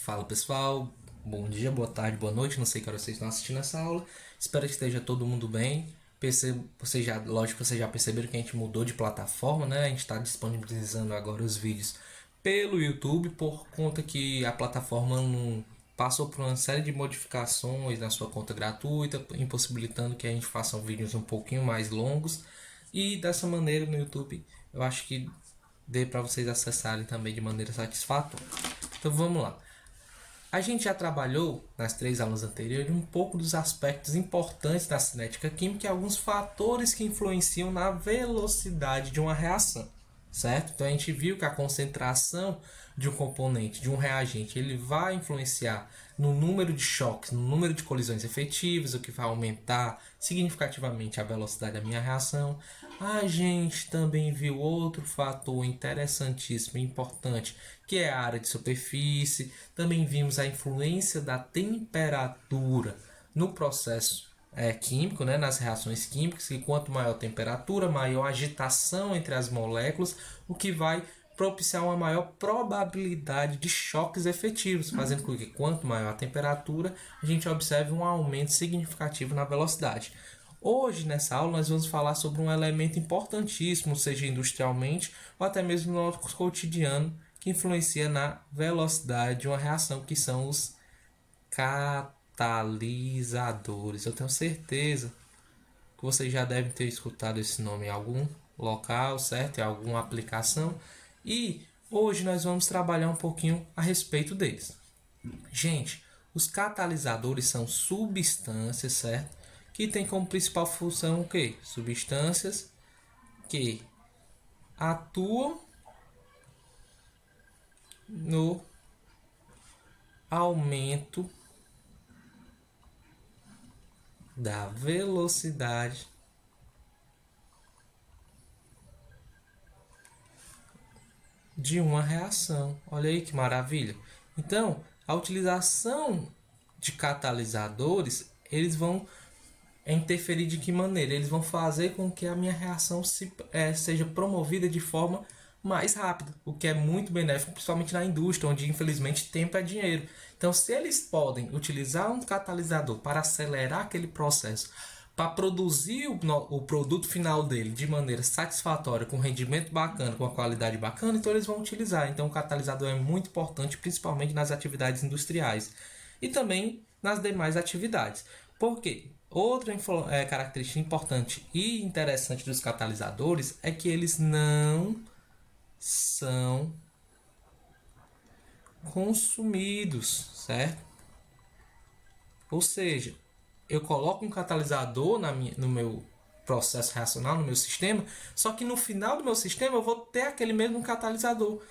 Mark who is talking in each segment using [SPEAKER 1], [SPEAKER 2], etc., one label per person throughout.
[SPEAKER 1] Fala pessoal, bom dia, boa tarde, boa noite, não sei que hora vocês estão assistindo essa aula. Espero que esteja todo mundo bem. Lógico que vocês já perceberam que a gente mudou de plataforma, né? A gente está disponibilizando agora os vídeos pelo YouTube por conta que a plataforma não passou por uma série de modificações na sua conta gratuita, impossibilitando que a gente faça vídeos um pouquinho mais longos. E dessa maneira no YouTube eu acho que dê para vocês acessarem também de maneira satisfatória. Então vamos lá. A gente já trabalhou nas 3 aulas anteriores um pouco dos aspectos importantes da cinética química e alguns fatores que influenciam na velocidade de uma reação, certo? Então a gente viu que a concentração de um componente, de um reagente, ele vai influenciar no número de choques, no número de colisões efetivas, o que vai aumentar significativamente a velocidade da minha reação. A gente também viu outro fator interessantíssimo e importante, que é a área de superfície. Também vimos a influência da temperatura no processo químico, né, nas reações químicas, que quanto maior a temperatura, maior a agitação entre as moléculas, o que vai propiciar uma maior probabilidade de choques efetivos, fazendo com que quanto maior a temperatura, a gente observe um aumento significativo na velocidade. Hoje, nessa aula, nós vamos falar sobre um elemento importantíssimo, seja industrialmente ou até mesmo no nosso cotidiano, que influencia na velocidade de uma reação, que são os catalisadores. Eu tenho certeza que vocês já devem ter escutado esse nome em algum local, certo? Em alguma aplicação. E hoje nós vamos trabalhar um pouquinho a respeito deles. Gente, os catalisadores são substâncias, certo? Que tem como principal função o quê? Substâncias que atuam no aumento da velocidade de uma reação. Olha aí que maravilha. Então, a utilização de catalisadores, eles vão interferir de que maneira? Eles vão fazer com que a minha reação seja promovida de forma mais rápida, o que é muito benéfico, principalmente na indústria, onde infelizmente tempo é dinheiro. Então, se eles podem utilizar um catalisador para acelerar aquele processo, para produzir o produto final dele de maneira satisfatória, com rendimento bacana, com a qualidade bacana, então eles vão utilizar. Então, o catalisador é muito importante, principalmente nas atividades industriais e também nas demais atividades. Por quê? Outra característica importante e interessante dos catalisadores é que eles não são consumidos, certo? Ou seja, eu coloco um catalisador no meu processo reacional, no meu sistema, só que no final do meu sistema eu vou ter aquele mesmo catalisador,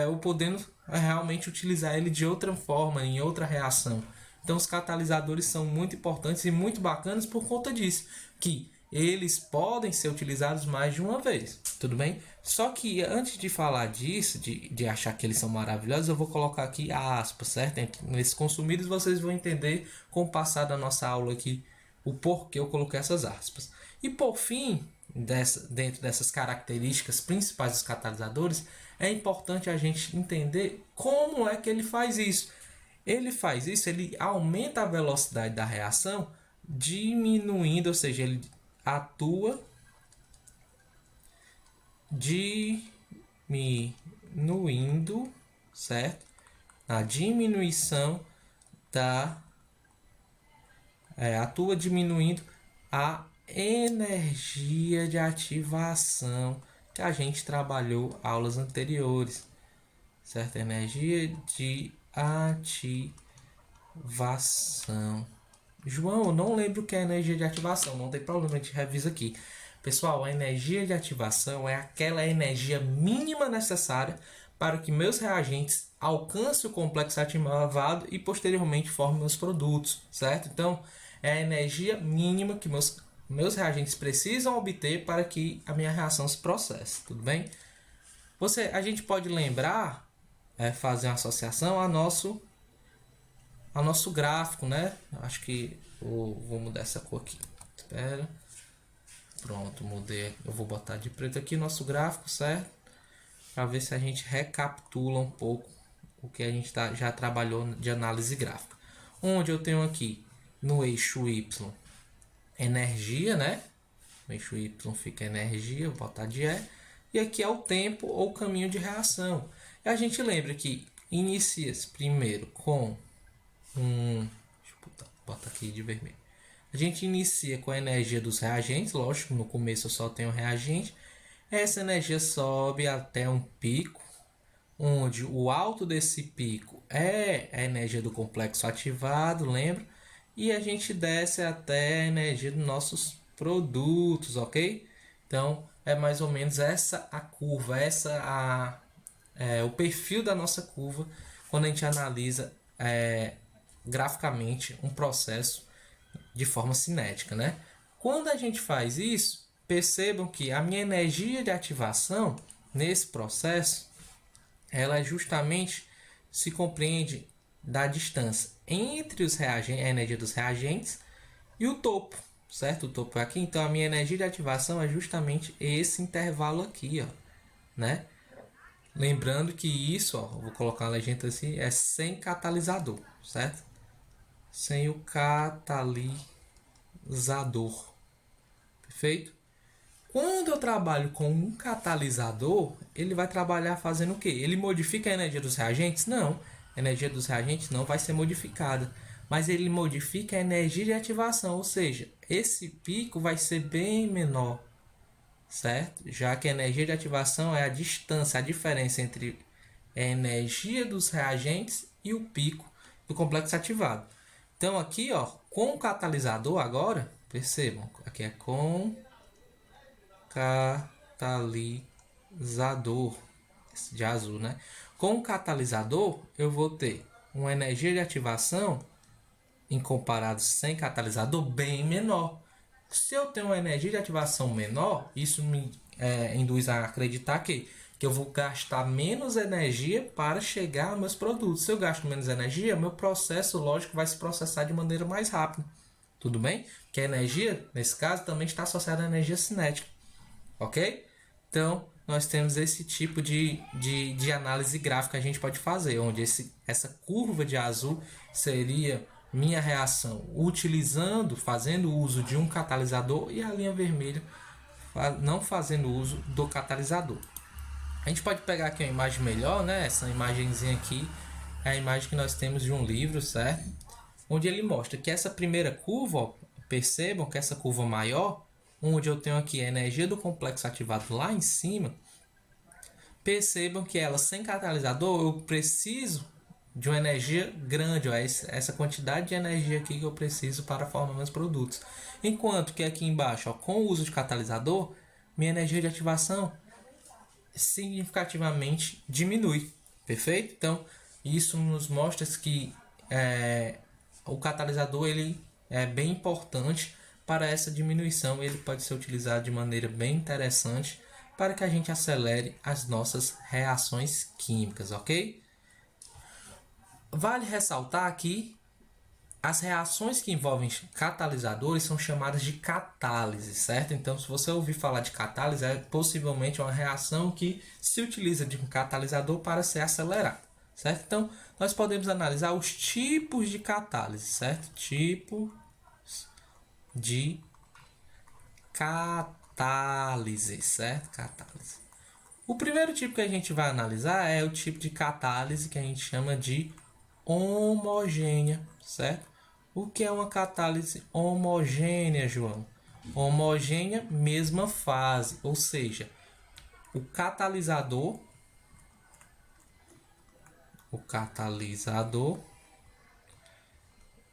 [SPEAKER 1] eu podendo realmente utilizar ele de outra forma, em outra reação. Então os catalisadores são muito importantes e muito bacanas por conta disso, que eles podem ser utilizados mais de uma vez, tudo bem? Só que antes de falar disso, de achar que eles são maravilhosos, eu vou colocar aqui a aspas, certo? Nesses consumidos vocês vão entender com o passar da nossa aula aqui o porquê eu coloquei essas aspas. E por fim, dentro dessas características principais dos catalisadores, é importante a gente entender como é que ele faz isso. Ele faz isso, ele aumenta a velocidade da reação, diminuindo, ou seja, ele atua diminuindo, certo? A diminuição atua diminuindo a energia de ativação que a gente trabalhou aulas anteriores, certo? Energia de ativação. João, eu não lembro o que é energia de ativação, não tem problema, a gente revisa aqui. Pessoal, a energia de ativação é aquela energia mínima necessária para que meus reagentes alcancem o complexo ativado e posteriormente formem meus produtos, certo? Então, é a energia mínima que meus reagentes precisam obter para que a minha reação se processe, tudo bem? A gente pode lembrar, fazer uma associação ao nosso gráfico, né? Acho que vou mudar essa cor aqui. Espera. Pronto, mudei. Eu vou botar de preto aqui o nosso gráfico, certo? Para ver se a gente recapitula um pouco o que a gente já trabalhou de análise gráfica. Onde eu tenho aqui no eixo Y energia, né? No eixo Y fica energia, vou botar de E. E aqui é o tempo ou caminho de reação. E a gente lembra que inicia-se primeiro com deixa eu botar aqui de vermelho. A gente inicia com a energia dos reagentes, lógico, no começo eu só tenho reagente. Essa energia sobe até um pico, onde o alto desse pico é a energia do complexo ativado, lembra? E a gente desce até a energia dos nossos produtos, ok? Então, é mais ou menos essa a curva, o perfil da nossa curva quando a gente analisa graficamente um processo de forma cinética, né? Quando a gente faz isso, percebam que a minha energia de ativação nesse processo, ela justamente se compreende da distância entre os reagentes, a energia dos reagentes e o topo, certo? O topo é aqui, então a minha energia de ativação é justamente esse intervalo aqui, ó, né? Lembrando que isso, ó, vou colocar a legenda assim, é sem catalisador, certo? Sem o catalisador, perfeito? Quando eu trabalho com um catalisador, ele vai trabalhar fazendo o quê? Ele modifica a energia dos reagentes? Não, a energia dos reagentes não vai ser modificada, mas ele modifica a energia de ativação, ou seja, esse pico vai ser bem menor, certo? Já que a energia de ativação é a distância, a diferença entre a energia dos reagentes e o pico do complexo ativado. Então aqui, ó, com o catalisador agora, percebam, aqui é com catalisador, esse de azul, né? Com o catalisador, eu vou ter uma energia de ativação, em comparado sem catalisador, bem menor. Se eu tenho uma energia de ativação menor, isso me induz a acreditar que eu vou gastar menos energia para chegar aos meus produtos. Se eu gasto menos energia, meu processo lógico vai se processar de maneira mais rápida. Tudo bem? Porque a energia, nesse caso, também está associada à energia cinética. Ok? Então, nós temos esse tipo de análise gráfica que a gente pode fazer, onde essa curva de azul seria minha reação fazendo uso de um catalisador, e a linha vermelha não fazendo uso do catalisador. A gente pode pegar aqui uma imagem melhor, né? Essa imagenzinha aqui é a imagem que nós temos de um livro, certo? Onde ele mostra que essa primeira curva, ó, percebam que essa curva maior, onde eu tenho aqui a energia do complexo ativado lá em cima, percebam que ela sem catalisador eu preciso de uma energia grande, ó, essa quantidade de energia aqui que eu preciso para formar meus produtos. Enquanto que aqui embaixo, ó, com o uso de catalisador, minha energia de ativação significativamente diminui, perfeito? Então isso nos mostra que o catalisador ele é bem importante para essa diminuição. Ele pode ser utilizado de maneira bem interessante para que a gente acelere as nossas reações químicas, ok? Vale ressaltar que as reações que envolvem catalisadores são chamadas de catálise, certo? Então, se você ouvir falar de catálise, é possivelmente uma reação que se utiliza de um catalisador para ser acelerada, certo? Então, nós podemos analisar os tipos de catálise, certo? Tipos de catálise, certo? Catálise. O primeiro tipo que a gente vai analisar é o tipo de catálise que a gente chama de homogênea, certo? O que é uma catálise homogênea, João? Homogênea, mesma fase, ou seja, o catalisador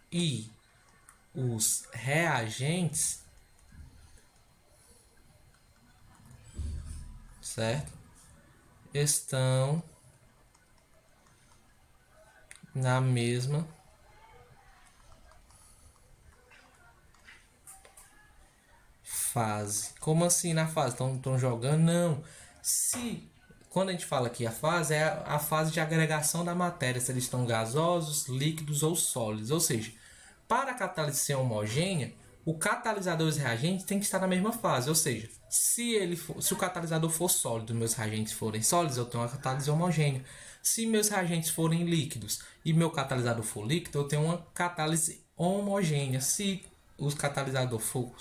[SPEAKER 1] e os reagentes, certo? Estão na mesma fase. Como assim na fase? Estão jogando? Não. Quando a gente fala aqui a fase, é a fase de agregação da matéria, se eles estão gasosos, líquidos ou sólidos. Ou seja, para a catálise ser homogênea, o catalisador e os reagentes têm que estar na mesma fase. Ou seja, se o catalisador for sólido e meus reagentes forem sólidos, eu tenho uma catálise homogênea. Se meus reagentes forem líquidos e meu catalisador for líquido, eu tenho uma catálise homogênea. Se o catalisador for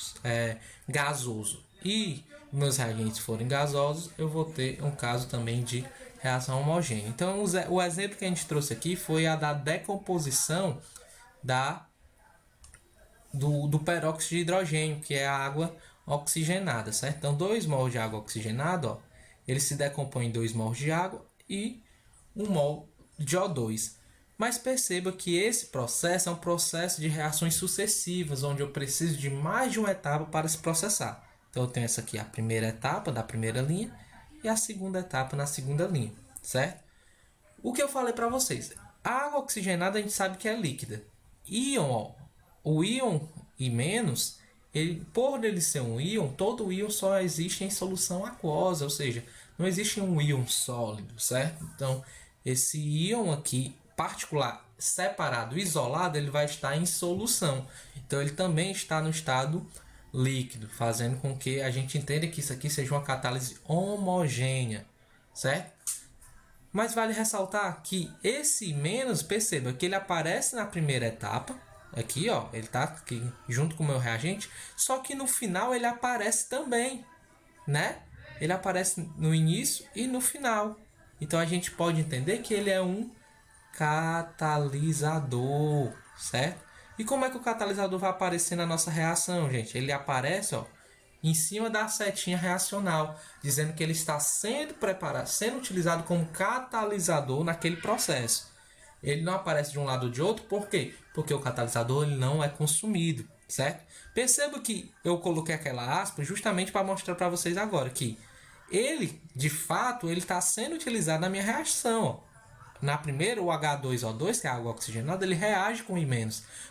[SPEAKER 1] gasoso e meus reagentes forem gasosos, eu vou ter um caso também de reação homogênea. Então, o exemplo que a gente trouxe aqui foi a da decomposição do peróxido de hidrogênio, que é a água oxigenada, certo? Então, 2 mols de água oxigenada, ó, ele se decompõe em 2 mols de água e 1 mol de O2. Mas perceba que esse processo é um processo de reações sucessivas, onde eu preciso de mais de uma etapa para se processar. Então, eu tenho essa aqui, a primeira etapa da primeira linha, e a segunda etapa na segunda linha, certo? O que eu falei para vocês, a água oxigenada a gente sabe que é líquida. Íon, ó, o íon I-, por ele ser um íon, todo íon só existe em solução aquosa, ou seja, não existe um íon sólido, certo? Então, esse íon aqui, particular, separado, isolado, ele vai estar em solução. Então, ele também está no estado líquido, fazendo com que a gente entenda que isso aqui seja uma catálise homogênea, certo? Mas vale ressaltar que esse menos, perceba que ele aparece na primeira etapa, aqui ó, ele está aqui junto com o meu reagente, só que no final ele aparece também, né? Ele aparece no início e no final. Então a gente pode entender que ele é um catalisador, certo? E como é que o catalisador vai aparecer na nossa reação, gente? Ele aparece, ó, em cima da setinha reacional, dizendo que ele está sendo preparado, sendo utilizado como catalisador naquele processo. Ele não aparece de um lado ou de outro, por quê? Porque o catalisador ele não é consumido, certo? Perceba que eu coloquei aquela aspa justamente para mostrar para vocês agora que ele, de fato, ele está sendo utilizado na minha reação, ó. Na primeira, o H2O2, que é a água oxigenada, ele reage com I-,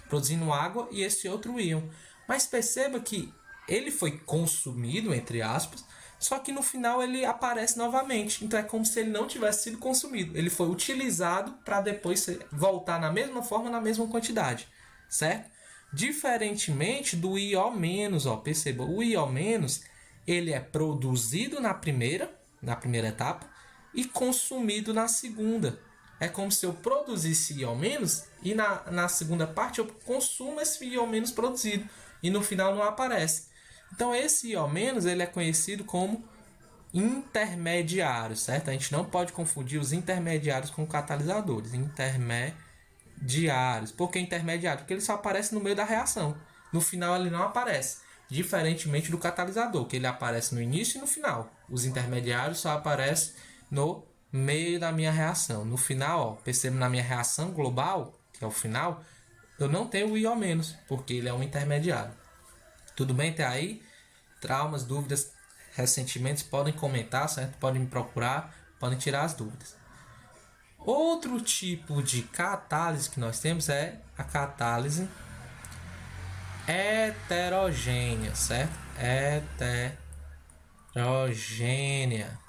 [SPEAKER 1] produzindo água e esse outro íon. Mas perceba que ele foi consumido, entre aspas, só que no final ele aparece novamente. Então é como se ele não tivesse sido consumido. Ele foi utilizado para depois voltar na mesma forma, na mesma quantidade, certo? Diferentemente do IO-, ó, perceba, o IO-, ele é produzido na primeira etapa e consumido na segunda. É como se eu produzisse IO- e na segunda parte eu consumo esse IO- produzido e no final não aparece. Então esse IO- ele é conhecido como intermediário, certo? A gente não pode confundir os intermediários com catalisadores. Intermediários. Por que intermediário? Porque ele só aparece no meio da reação. No final ele não aparece. Diferentemente do catalisador, que ele aparece no início e no final. Os intermediários só aparecem no meio da minha reação. No final, ó, percebo na minha reação global, que é o final, eu não tenho o IO-, porque ele é um intermediário. Tudo bem até aí? Traumas, dúvidas, ressentimentos, podem comentar, certo? Podem me procurar, podem tirar as dúvidas. Outro tipo de catálise que nós temos é a catálise heterogênea, certo? Heterogênea.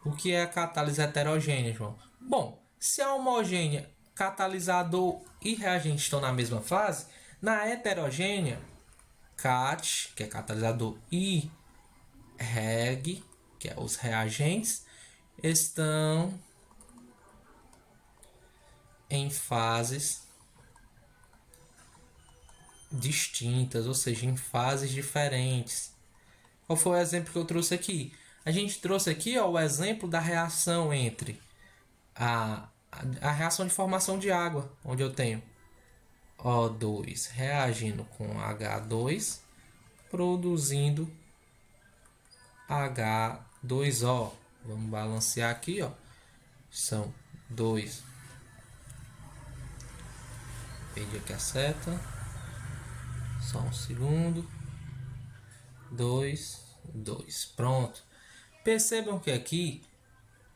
[SPEAKER 1] O que é a catálise heterogênea, João? Bom, se a homogênea, catalisador e reagente estão na mesma fase, na heterogênea, cat, que é catalisador, e reg, que é os reagentes, estão em fases distintas, ou seja, em fases diferentes. Qual foi o exemplo que eu trouxe aqui? A gente trouxe aqui, ó, o exemplo da reação entre a reação de formação de água, onde eu tenho O2 reagindo com H2, produzindo H2O. Vamos balancear aqui, ó. São 2. Perdi aqui a seta. Só um segundo. 2, 2. Pronto. Percebam que aqui,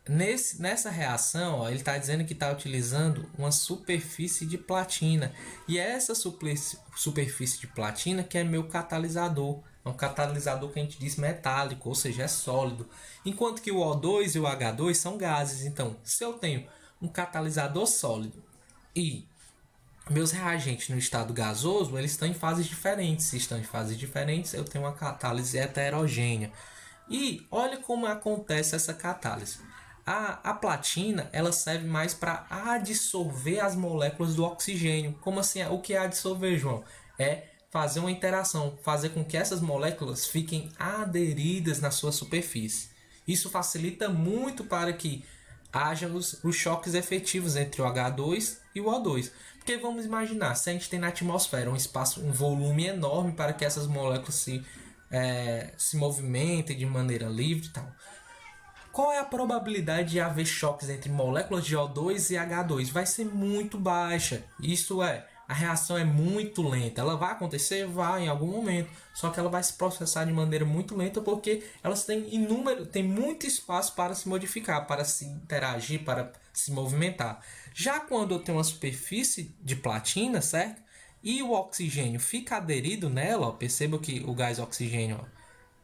[SPEAKER 1] nessa reação, ó, ele está dizendo que está utilizando uma superfície de platina. E é essa superfície de platina que é meu catalisador. É um catalisador que a gente diz metálico, ou seja, é sólido. Enquanto que o O2 e o H2 são gases. Então, se eu tenho um catalisador sólido e meus reagentes no estado gasoso, eles estão em fases diferentes. Se estão em fases diferentes, eu tenho uma catálise heterogênea. E olha como acontece essa catálise. A platina, ela serve mais para adsorver as moléculas do oxigênio. Como assim? O que é adsorver, João? É fazer uma interação, fazer com que essas moléculas fiquem aderidas na sua superfície. Isso facilita muito para que haja os choques efetivos entre o H2 e o O2. Porque vamos imaginar, se a gente tem na atmosfera um espaço, um volume enorme para que essas moléculas se movimentem de maneira livre e tal. Qual é a probabilidade de haver choques entre moléculas de O2 e H2? Vai ser muito baixa. Isso é, a reação é muito lenta. Ela vai acontecer? Vai em algum momento. Só que ela vai se processar de maneira muito lenta porque elas têm muito espaço para se modificar, para se interagir, para se movimentar. Já quando eu tenho uma superfície de platina, certo? E o oxigênio fica aderido nela, ó, perceba que o gás oxigênio, ó,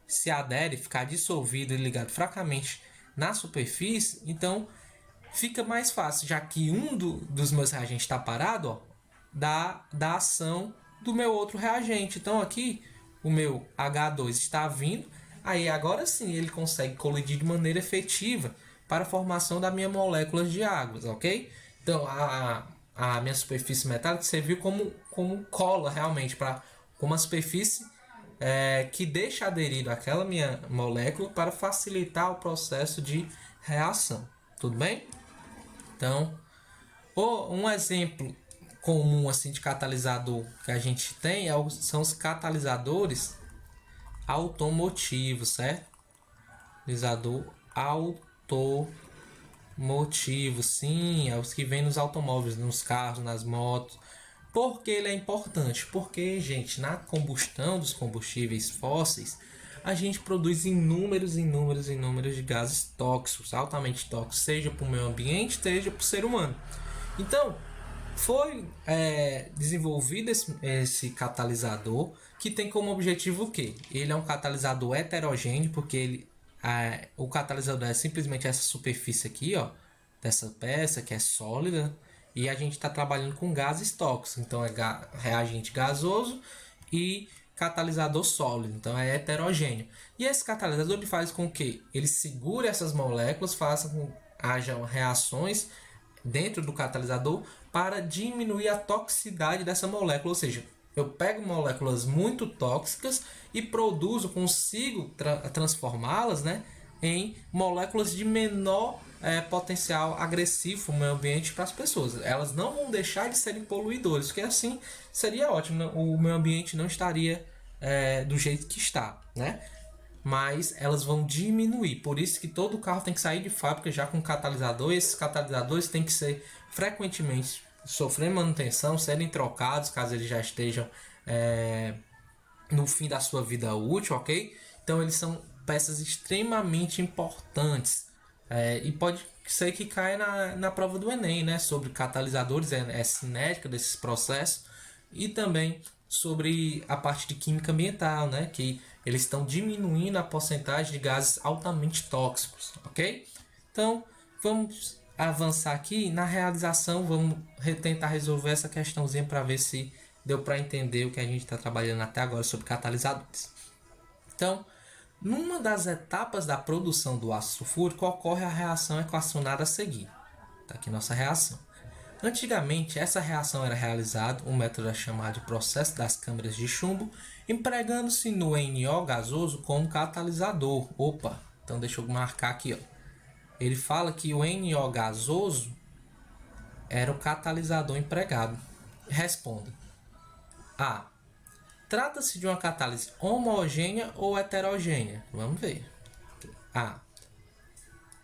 [SPEAKER 1] se adere, ficar dissolvido e ligado fracamente na superfície, então fica mais fácil, já que dos meus reagentes está parado, ó, da ação do meu outro reagente. Então aqui o meu H2 está vindo, aí agora sim ele consegue colidir de maneira efetiva para a formação da minha molécula de águas, ok? Então a minha superfície metálica serviu como cola realmente, como uma superfície que deixa aderido aquela minha molécula para facilitar o processo de reação. Tudo bem? Então, um exemplo comum assim de catalisador que a gente tem são os catalisadores automotivos, certo? Catalisador automotivo, sim, é os que vêm nos automóveis, nos carros, nas motos. Por que ele é importante? Porque, gente, na combustão dos combustíveis fósseis, a gente produz inúmeros de gases tóxicos, altamente tóxicos, seja para o meio ambiente, seja para o ser humano. Então, foi desenvolvido esse catalisador que tem como objetivo o quê? Ele é um catalisador heterogêneo, porque o catalisador é simplesmente essa superfície aqui, ó, dessa peça que é sólida, e a gente está trabalhando com gases tóxicos, então é reagente gasoso e catalisador sólido, então é heterogêneo. E esse catalisador ele faz com que ele segure essas moléculas, faça com que haja reações dentro do catalisador para diminuir a toxicidade dessa molécula, ou seja, eu pego moléculas muito tóxicas e consigo transformá-las, né, em moléculas de menor potencial agressivo no meio ambiente para as pessoas. Elas não vão deixar de serem poluidores, porque assim seria ótimo, né? O meio ambiente não estaria do jeito que está, né? Mas elas vão diminuir. Por isso que todo carro tem que sair de fábrica já com catalisador. E esses catalisadores têm que ser frequentemente sofrer manutenção, serem trocados caso eles já estejam no fim da sua vida útil, ok? Então eles são peças extremamente importantes. E pode ser que caia na prova do Enem, né? Sobre catalisadores, cinética desses processos. E também sobre a parte de química ambiental, né? Que eles estão diminuindo a porcentagem de gases altamente tóxicos, ok? Então, vamos avançar aqui na realização, vamos tentar resolver essa questãozinha para ver se deu para entender o que a gente está trabalhando até agora sobre catalisadores. Então, numa das etapas da produção do ácido sulfúrico ocorre a reação equacionada a seguir. Está aqui nossa reação. Antigamente, essa reação era realizada, um método é chamado de processo das câmaras de chumbo, empregando-se no NO gasoso como catalisador. Opa, então deixa eu marcar aqui, ó. Ele fala que o NO gasoso era o catalisador empregado. Responda. A. Trata-se de uma catálise homogênea ou heterogênea? Vamos ver. A.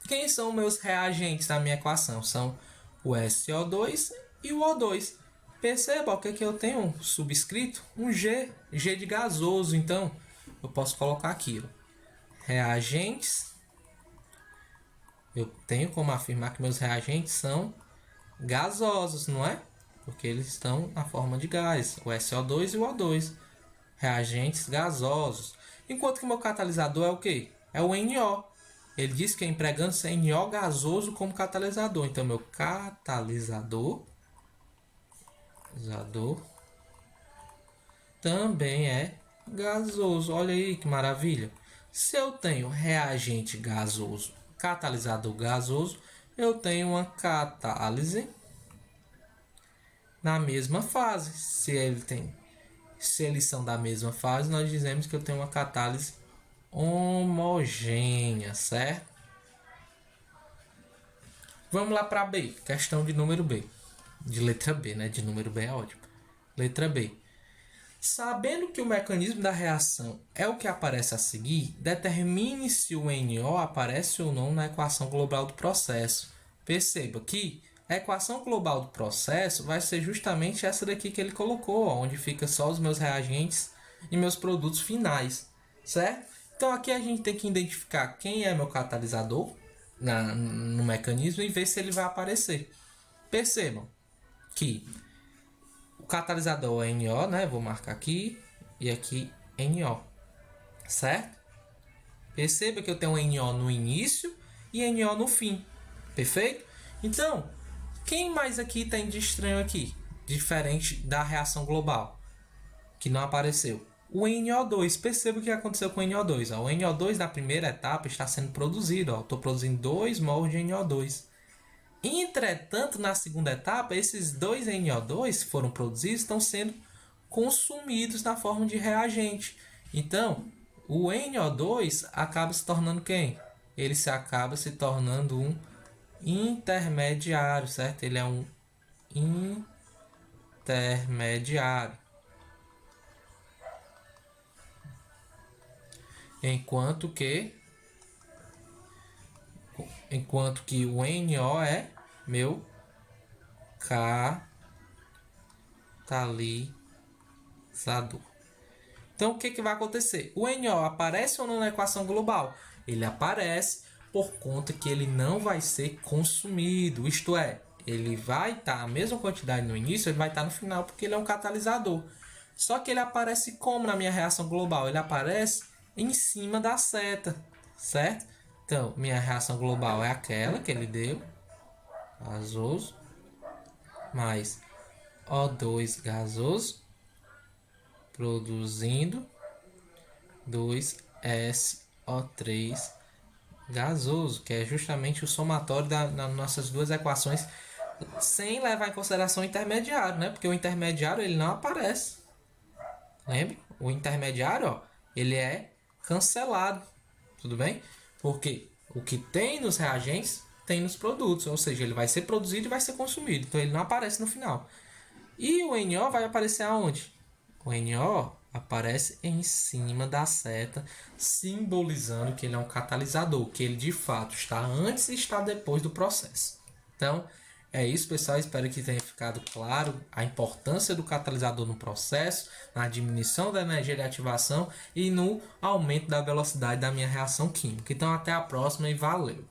[SPEAKER 1] Quem são meus reagentes da minha equação? São o SO2 e o O2. Perceba o que eu tenho subscrito? Um G de gasoso. Então, eu posso colocar aqui, ó, reagentes. Eu tenho como afirmar que meus reagentes são gasosos, não é? Porque eles estão na forma de gás, o SO2 e o O2. Reagentes gasosos. Enquanto que o meu catalisador é o quê? É o NO. Ele diz que é empregando-se NO gasoso como catalisador. Então, meu catalisador também é gasoso. Olha aí que maravilha. Se eu tenho reagente gasoso catalisador gasoso, eu tenho uma catálise na mesma fase. Se eles são da mesma fase, nós dizemos que eu tenho uma catálise homogênea, certo? Vamos lá para B, questão de número B. De letra B, né? De número B é ótimo. Letra B. Sabendo que o mecanismo da reação é o que aparece a seguir, determine se o NO aparece ou não na equação global do processo. Perceba que a equação global do processo vai ser justamente essa daqui que ele colocou, onde fica só os meus reagentes e meus produtos finais, certo? Então aqui a gente tem que identificar quem é meu catalisador no mecanismo e ver se ele vai aparecer. Percebam que o catalisador é NO, né? Vou marcar aqui e aqui NO, certo? Perceba que eu tenho um NO no início e NO no fim, perfeito? Então, quem mais aqui tem de estranho aqui, diferente da reação global, que não apareceu? O NO2, perceba o que aconteceu com o NO2. Ó. O NO2 na primeira etapa está sendo produzido, estou produzindo 2 mols de NO2. Entretanto, na segunda etapa, esses 2 NO2 que foram produzidos estão sendo consumidos na forma de reagente. Então, o NO2 acaba se tornando quem? Ele acaba se tornando um intermediário, certo? Ele é um intermediário. Enquanto que o NO é meu catalisador. Então, o que vai acontecer? O NO aparece ou não na equação global? Ele aparece por conta que ele não vai ser consumido. Isto é, ele vai estar a mesma quantidade no início, ele vai estar no final, porque ele é um catalisador. Só que ele aparece como na minha reação global? Ele aparece em cima da seta, certo? Então, minha reação global é aquela que ele deu, gasoso, mais O2 gasoso, produzindo 2SO3 gasoso, que é justamente o somatório das nossas duas equações, sem levar em consideração o intermediário, né? Porque o intermediário ele não aparece. Lembra? O intermediário, ó, ele é cancelado, tudo bem? Porque o que tem nos reagentes tem nos produtos, ou seja, ele vai ser produzido e vai ser consumido, então ele não aparece no final. E o NO vai aparecer aonde? O NO aparece em cima da seta, simbolizando que ele é um catalisador, que ele de fato está antes e está depois do processo. Então, é isso, pessoal. Espero que tenha ficado claro a importância do catalisador no processo, na diminuição da energia de ativação e no aumento da velocidade da minha reação química. Então, até a próxima e valeu!